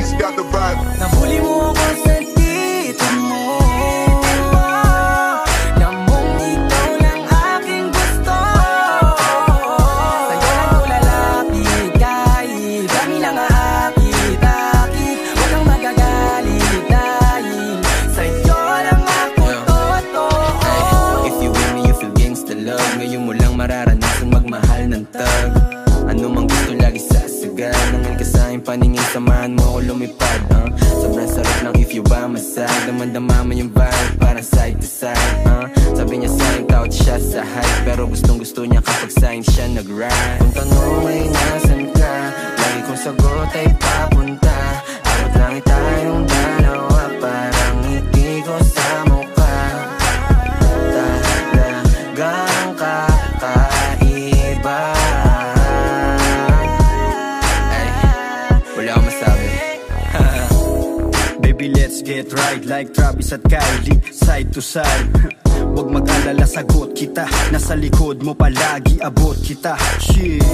He's got the vibe. Nahuli mo ako sa dito mo, namong ikaw lang aking gusto. Sa'yo lang ko lalapit kahit kami lang aakit-akit. Huwag kang magagalit dahil sa'yo lang ako totoo. If you with me, you feel gangsta love. Ngayon mo lang mararanasan magmahal ng tag. Ano mang gusto lagi sasagad. Nangal ka sa'king paningin, samahan mo ako lumipad. Sobrang sarap ng if you by my side. Damandama mo yung vibe, parang side to side. Sabi niya sa'kin, kaut siya sa hype, pero gustong gusto niya kapag sa'kin siya nag-ride. Kung tanong ay nasan ka, lagi kong sagot ay papunta. Abot lang tayong dalawa, parang ngiti ko sa mukha. Talagang kakaiba. Baby, let's get right like Travis at Kylie, side to side. Huwag mag-alala, sagot kita. Nasa likod mo palagi, abot kita. Shit,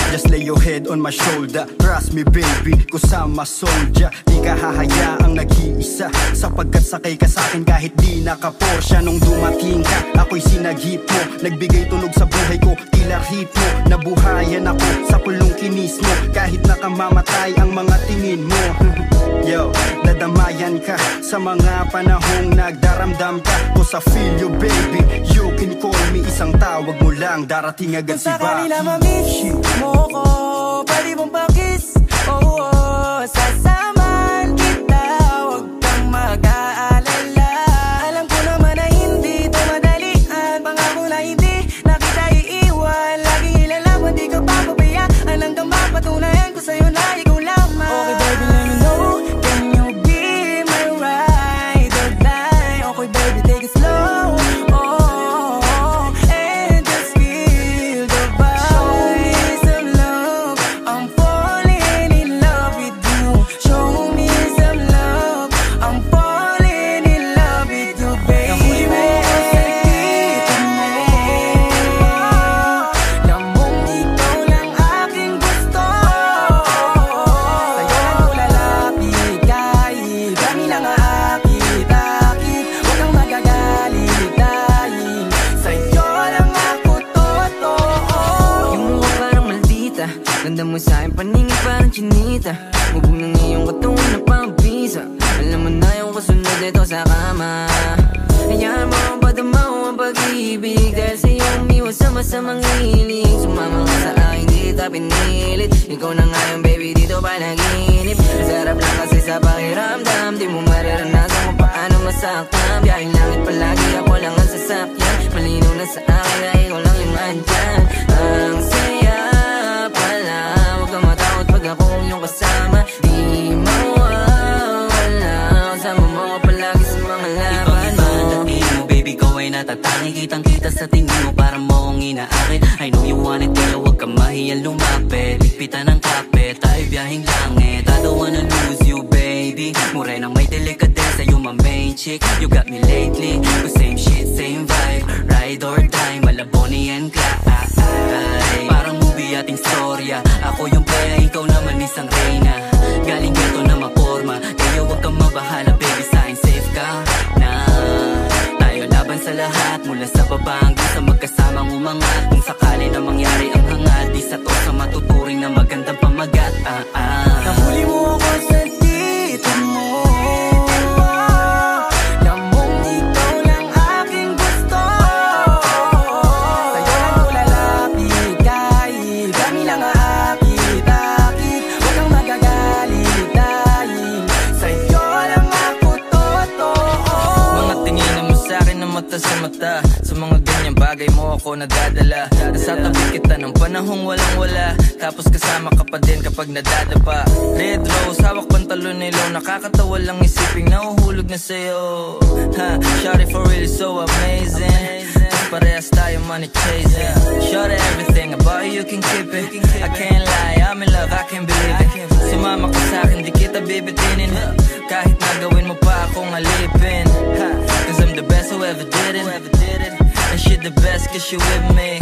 just lay your head on my shoulder. Trust me baby, kusama soldier. Di ka hahayaang nag-iisa, sapagkat sakay ka sa'kin kahit di naka-Porsche. Nung dumating ka, ako'y sinagip mo. Nagbigay tunog sa buhay ko, tila hit mo. Nabuhayan ako sa pulong kinis mo, kahit nakamamatay ang mga tingin mo. Yo, dadamayan ka sa mga panahong nagdaramdam ka. Cause I feel you baby, you can call me. Isang tawag mo lang, darating agad si Baki. Kung sa kanila ma-miss mo ko, pwede mong pakis. Oh, sasamahan kita, huwag kang mag-aalala. Alam ko naman na hindi ito madalian, pangako na hindi na kita iiwan. Laging ilalaman, di ka papabayaan, hanggang mapatunayan ko sa'yo na ikaw lamang. Okay baby, let me know, can you be my ride or die? Okay baby, take it slow, and just feel the vibe. Show me some love, I'm falling in love with you. Show me some love, I'm falling in love with you, baby. Nahuli mo ako sa dito mo, namong ikaw lang aking gusto. Sa'yo lang ko lalapit kahit kami lang aakit-akit. Huwag kang magagalit dahil sa'yo lang ako totoo. Yung mukha parang maldita, ganda mo sa'kin paningin parang chinita. Mubog ng iyong katungan na pambisa. Alam mo na yung kasunod nito sa kama. Hayaan mo ang padamaw ang pag-ibig, dahil sa'yo umiwas sa masamang hilig. Sumama ka sa akin, di kita pinilit. Ikaw na nga yung baby, dito panaginip. Sarap lang kasi sa pakiramdam, di mo mararanasan kung paano masaktan. Biyahing langit palagi, ako lang ang sasakyan. Malinaw na sa akin na ikaw lang yung andyan. Ang saya pala, huwag kang matakot pag akong yung kasama. Di mawawala, kasama mo ako palagi sa mga laban mo. Dating mo baby ko ay natatangi, kitang kita sa tingin mo, para mo akong inaakit. I know you want it, pero huwag kang mahiyang lumapit. Ligpitan ng kapit, tayo biyahing langit. I don't wanna lose you baby, morenang may delikadesa, you my main chick. You got me lately, the same shit, same vibe. Ride or die, Malaboni and Clyde. Parang movie ating storya, ako yung playa, ikaw naman isang reyna. Galing dito na maporma, kaya huwag kang mabahala baby, sa'kin safe ka na. Tayo laban sa lahat, mula sa baba hanggang sa magkasamang umangat. Kung sakali na mangyari ang hangad, di sa to sa matuturing na magandang pamagat. Nahuli mo ako sa dito mo, namong ikaw lang aking gusto. Sa'yo lang ko lalapit kahit kami lang aakit-akit. Huwag kang magagalit dahil sa'yo lang ako totoo. Mga tingin mo sa'kin na mata sa mata, sa mga ganyang bagay mo ako nadadala. Nasa tabi kita ng panahong walang-wala, tapos kasama ka pa din kapag nadadapa. Red rose, hawak pantalon nilaw, nakakatawa lang isiping nahuhulog na sa'yo. Shawty for really so amazing, parehas tayo money chasing. Shawty everything about you can keep it. I can't lie, I'm in love, I can't believe it. Sumama ka sa'kin, di kita bibitinin, kahit nagawin mo pa akong alipin. Cause I'm the best who ever did it, and she the best cause she with me.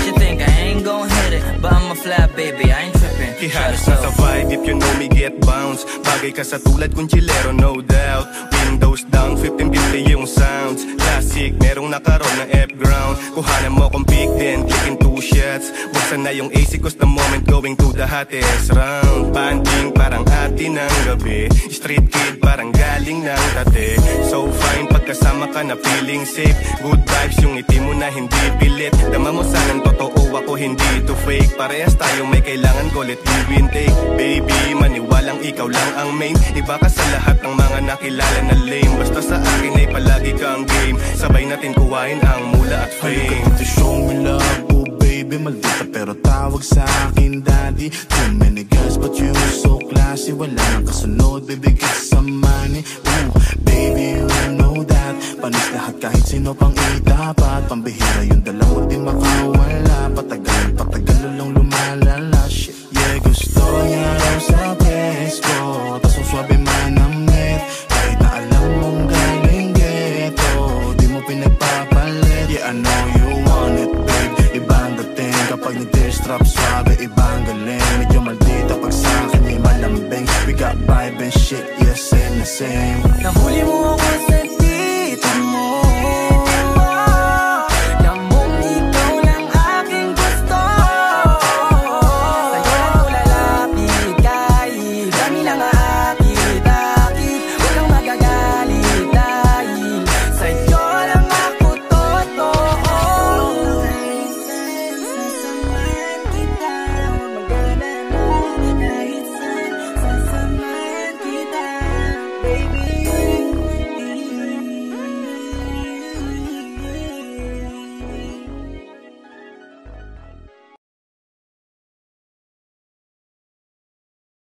She think I ain't gon' hit it, but I'm a fly baby, I ain't trippin'. Ihalos na sa vibe, if you know me, get bounce. Bagay ka sa tulad kong chilero, no doubt. Windows down, 1550 yung sounds. Classic, merong nakaroon ng F-ground. Kuhanan mo kong pick, then clicking 2 shots. Buksan na yung AC cause the moment going to the hottest round. Banding parang atin ng gabi. Street kid parang galing ng tate. So fine, pagkasama ka na feeling safe. Good vibes, yung ngiti mo na hindi pilit. Dama mo sanang totoo, ako hindi to fake. Parehas tayo may kailangan ko, let give and take. Baby, maniwalang ikaw lang ang main. Iba ka sa lahat ng mga nakilala na lame. Basta sa akin ay palagi kang game. Sabay natin kuhain ang mula at fame. Halika dito, show me love, oh baby. Maldita pero tawag sa akin daddy. Too many girls but you so classy. Wala nang kasunod, baby, get some money. Ooh, baby, you know that. Panis lahat kahit sino pang itapat. Pambihira yung dala mo di makawala. Patagal lang lumalala. Shit, yeah, gusto niya raw sa presko. Tas ang swabe manamit. Kahit na alam mong galing ghetto, di mo pinagpapalit. Yeah, I know you want it, babe. Ibang dating kapag nag-distrap, swabe, ibang galing. Medyo maldita pag sa'kin ay malambing. We got vibe and shit, yeah, same na same. Nahuli mo ako sa